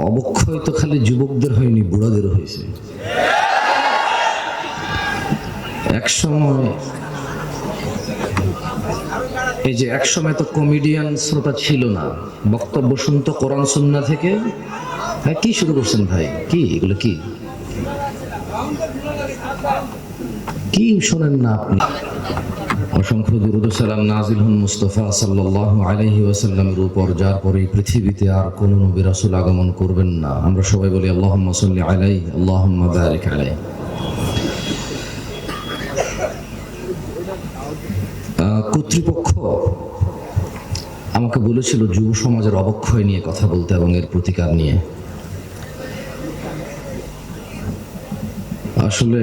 অবক্ষয় তো খালি যুবকদের হয়নি, বুড়াদের হয়েছে। এক সময় তো কমেডিয়ান শ্রোতা ছিল না, বক্তব্য শুনতো কোরআন সুন্নাহ থেকে। হ্যাঁ, কি শুরু করছেন ভাই? কি এগুলো? কি শোনেন না আপনি? অসংখ্য দুরূদ ও সালাম নাযিল হন মুস্তাফা সাল্লাল্লাহু আলাইহি ওয়াসাল্লামের উপর, যার পরে পৃথিবীতে আর কোন নবী রাসূল আগমন করবেন না। আমরা সবাই বলি আল্লাহুম্মা সাল্লি আলাইহি, আল্লাহুম্মা বারিক আলাইহি। কর্তৃপক্ষ আমাকে বলেছিল যুব সমাজের অবক্ষয় নিয়ে কথা বলতে এবং এর প্রতিকার নিয়ে। আসলে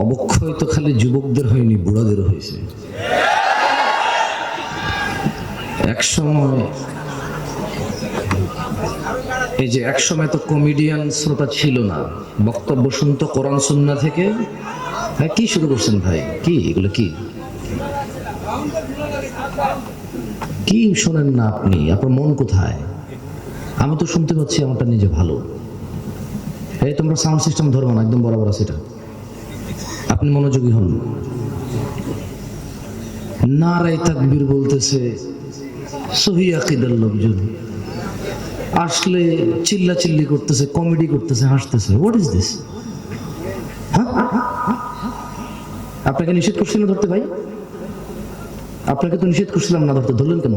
অবক্ষয় তো খালি যুবকদের হয়নি, বুড়াদের হয়েছে। এক সময় তো কমেডিয়ান শ্রোতা ছিল না, বক্তব্য শুনতো কোরআন সুন্নাহ থেকে। হ্যাঁ, কি শুরু করছেন ভাই? কি এগুলো? কি শোনেন না আপনি? আপনার মন কোথায়? আমি তো শুনতে পাচ্ছি আমারটা নিজে ভালো। এই তোমরা সাউন্ড সিস্টেম ধরবো না, একদম বরাবর আছে এটা। আপনি মনোযোগী হন। নারায়ে তাকবীর বলতেছে সহি আকীদার লোকজন, আসলে চিল্লাচিল্লি করতেছে, কমেডি করতেছে, হাসতেছে। What is this? আপনাকে নিষেধ করছিল ধরতে ভাই? আপনাকে তো নিষেধ করছিলাম না ধরতে, ধরলেন কেন?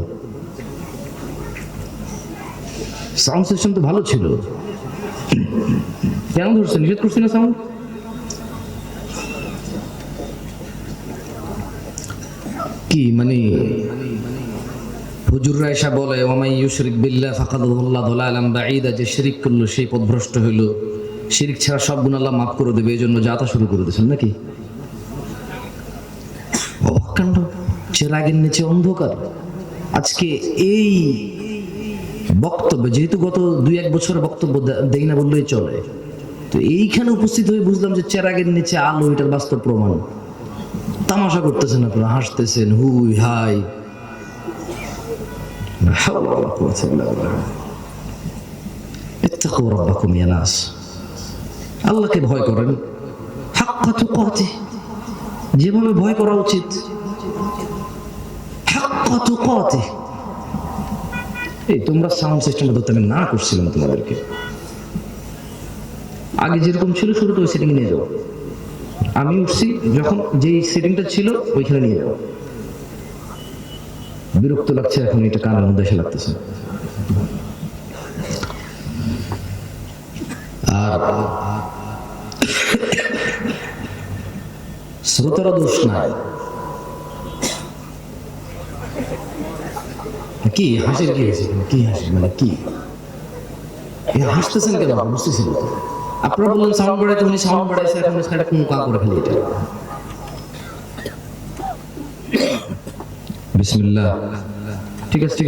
সাউন্ড সিস্টেম তো ভালো ছিল, কেন ধরছেন? নিষেধ করছি না সাউন্ড? কি মানে হুজুররা এসা বলে ওয়ামাই ইউশরিক বিল্লাহ ফাকাদ দাল্লা দালালান বাঈদা, যে শিরিক করলো সেই পথভ্রষ্ট হইল, শিরিক ছাড়া সব গুনাহ আল্লাহ মাফ করে দেবে, এই জন্য যাতা শুরু করে দিয়েছেন নাকি? অবাককাণ্ড, চেরাগের নিচে অন্ধকার। আজকে এই বক্তব্য, যেহেতু গত 2-1 বছর বক্তব্য দেই না বললেই চলে, তো এইখানে উপস্থিত হয়ে বুঝলাম যে চেরাগের নিচে আলো, এটার বাস্তব প্রমাণ। তামাশা করতেছেন আপনারা, হাসতেছেন, হুই হাই। ইত্তাকু রাব্বাকুম ইয়া নাস, আল্লাহকে ভয় করেন হাক্কা তুকাতিহ, যেভাবে ভয় করা উচিত। হাক্কা তুকাতিহ। এই তোমরা সাউন্ড সিস্টেমটা ধরতে আমি না করছিলাম তোমাদেরকে, আগে যেরকম ছিল শুরুতে ওই সেটিং নিয়ে যাও। আমি উঠছি যখন যেই সেটিংটা ছিল ওইখানে নিয়ে যাও। বিরক্ত লাগছে এখন, এটা কানের মধ্যে এসে লাগতেছে। আর শ্রোতারা দোষ নাই। কি হাসির কি হয়েছে? কি হাসি মানে কি? হাসতেছেন কেন? বুঝতেছি না। আপনারা বললেন সাউন্ড বাড়াইতে, উনি সাউন্ড বাড়াইছে, এখন সেটা কোন কা করে ফেলে এটা। বিসমিল্লাহ। ঠিক আছে।